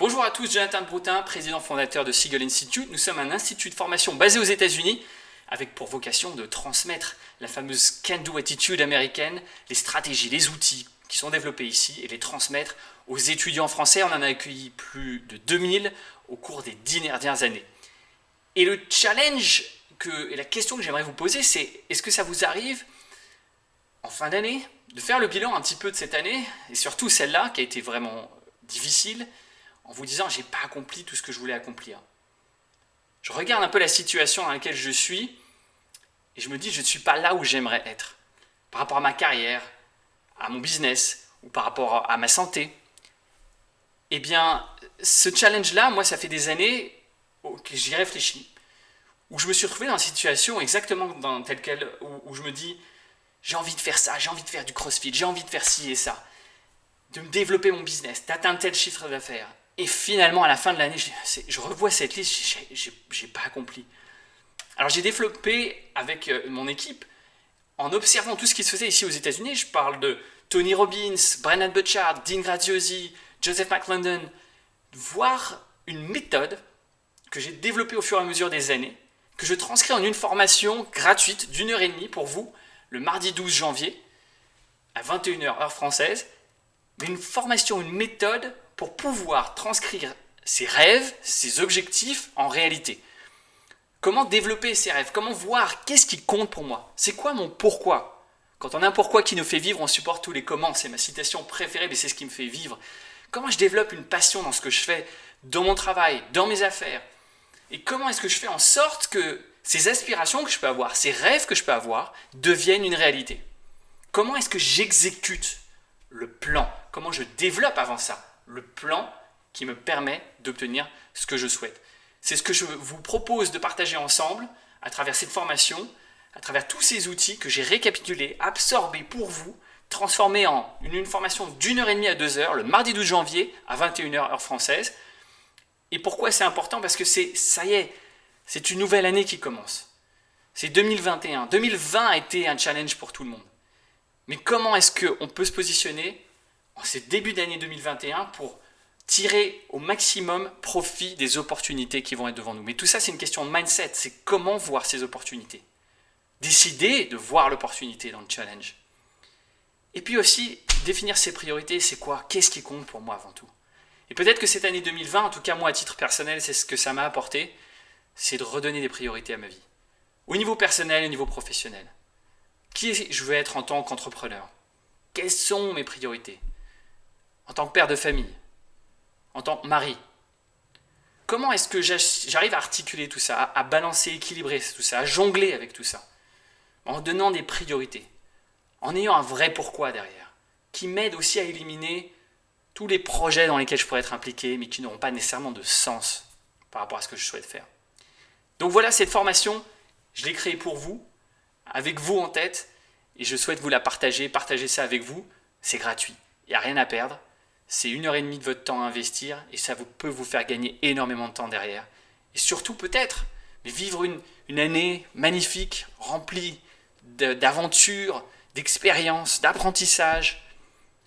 Bonjour à tous, Jonathan Broutin, président fondateur de Seagull Institute. Nous sommes un institut de formation basé aux États-Unis avec pour vocation de transmettre la fameuse can-do attitude américaine, les stratégies, les outils qui sont développés ici et les transmettre aux étudiants français. On en a accueilli plus de 2000 au cours des 10 dernières années. Et le challenge et la question que j'aimerais vous poser, c'est est-ce que ça vous arrive en fin d'année de faire le bilan un petit peu de cette année et surtout celle-là qui a été vraiment difficile en vous disant j'ai pas accompli tout ce que je voulais accomplir. Je regarde un peu la situation dans laquelle je suis et je me dis je ne suis pas là où j'aimerais être par rapport à ma carrière, à mon business ou par rapport à ma santé. Eh bien, ce challenge-là, moi, ça fait des années que j'y réfléchis, où je me suis retrouvé dans une situation exactement telle quelle, où je me dis j'ai envie de faire ça, j'ai envie de faire du crossfit, j'ai envie de faire ci et ça, de me développer mon business, d'atteindre tel chiffre d'affaires. Et finalement, à la fin de l'année, je revois cette liste, j'ai pas accompli. Alors j'ai développé avec mon équipe, en observant tout ce qui se faisait ici aux États-Unis, je parle de Tony Robbins, Brendon Burchard, Dean Graziosi, Joseph McClendon, voir une méthode que j'ai développée au fur et à mesure des années, que je transcris en une formation gratuite d'1h30 pour vous, le mardi 12 janvier, à 21h heure française, mais une formation, une méthode pour pouvoir transcrire ses rêves, ses objectifs en réalité. Comment développer ses rêves? Comment voir qu'est-ce qui compte pour moi? C'est quoi mon pourquoi? Quand on a un pourquoi qui nous fait vivre, on supporte tous les comment. C'est ma citation préférée, mais c'est ce qui me fait vivre. Comment je développe une passion dans ce que je fais, dans mon travail, dans mes affaires? Et comment est-ce que je fais en sorte que ces aspirations que je peux avoir, ces rêves que je peux avoir, deviennent une réalité? Comment est-ce que j'exécute le plan? Comment je développe avant ça le plan qui me permet d'obtenir ce que je souhaite? C'est ce que je vous propose de partager ensemble à travers cette formation, à travers tous ces outils que j'ai récapitulés, absorbés pour vous, transformés en une formation d'1h30 à 2h, le mardi 12 janvier à 21h heure française. Et pourquoi c'est important? Parce que ça y est, c'est une nouvelle année qui commence. C'est 2021. 2020 a été un challenge pour tout le monde. Mais comment est-ce qu'on peut se positionner en ce début d'année 2021 pour tirer au maximum profit des opportunités qui vont être devant nous? Mais tout ça, c'est une question de mindset. C'est comment voir ces opportunités. Décider de voir l'opportunité dans le challenge. Et puis aussi, définir ses priorités. C'est quoi? Qu'est-ce qui compte pour moi avant tout? Et peut-être que cette année 2020, en tout cas moi à titre personnel, c'est ce que ça m'a apporté, c'est de redonner des priorités à ma vie. Au niveau personnel et au niveau professionnel. Qui je veux être en tant qu'entrepreneur? Quelles sont mes priorités? En tant que père de famille? En tant que mari? Comment est-ce que j'arrive à articuler tout ça, à balancer, équilibrer tout ça, à jongler avec tout ça? En donnant des priorités. En ayant un vrai pourquoi derrière. Qui m'aide aussi à éliminer tous les projets dans lesquels je pourrais être impliqué, mais qui n'auront pas nécessairement de sens par rapport à ce que je souhaite faire. Donc voilà, cette formation, je l'ai créée pour vous, avec vous en tête, et je souhaite vous la partager ça avec vous. C'est gratuit, il n'y a rien à perdre. C'est 1h30 de votre temps à investir, et ça peut vous faire gagner énormément de temps derrière. Et surtout peut-être, mais vivre une année magnifique, remplie d'aventures, d'expériences, d'apprentissage,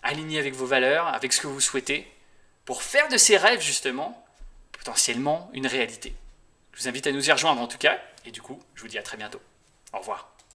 aligné avec vos valeurs, avec ce que vous souhaitez, pour faire de ces rêves, justement, potentiellement une réalité. Je vous invite à nous y rejoindre en tout cas, et du coup, je vous dis à très bientôt. Au revoir.